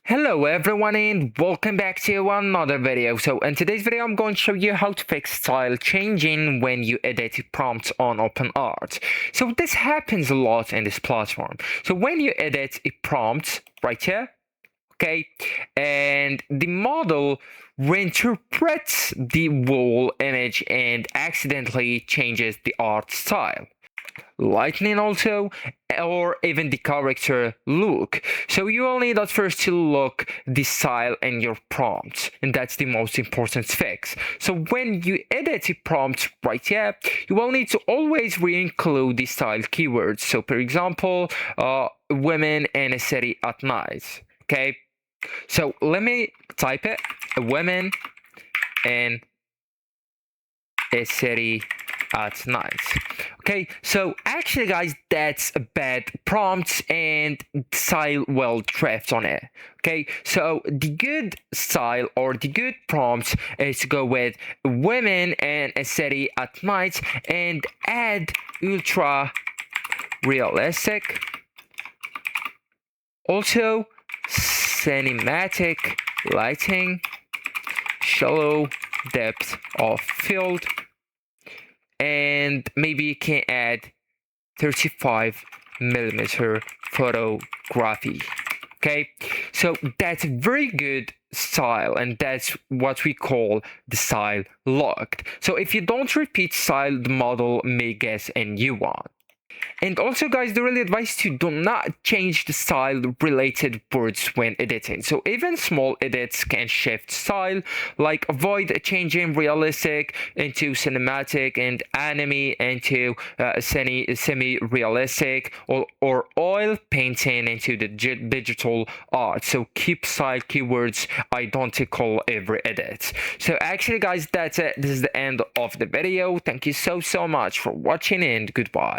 Hello everyone and welcome back to another video. So in today's video I'm going to show you how to fix style changing when you edit prompts on OpenArt. So this happens a lot in this platform. So when you edit a prompt right here, okay, and the model reinterprets the whole image and accidentally changes the art style, lightning also, or even the character look. So you will need at first to look the style in your prompt, and that's the most important fix. So when you edit a prompt right here, you will need to always re-include the style keywords. So for example, women in a city at night. Okay, so let me type it: women in a city at night. Okay, so actually guys, that's a bad prompt and style will drift on it. Okay, so the good style or the good prompt is to go with women in a city at night and add ultra realistic, also cinematic lighting, shallow depth of field, and maybe you can add 35mm photography. Okay, so that's very good style, and that's what we call the style locked. So if you don't repeat style, the model may guess a new one. And also guys, the really advice to do not change the style related words when editing. So even small edits can shift style, like avoid changing realistic into cinematic and anime into semi-realistic, or oil painting into the digital art. So keep style keywords identical every edit. So actually guys, that's it. This is the end of the video. Thank you so much for watching and goodbye.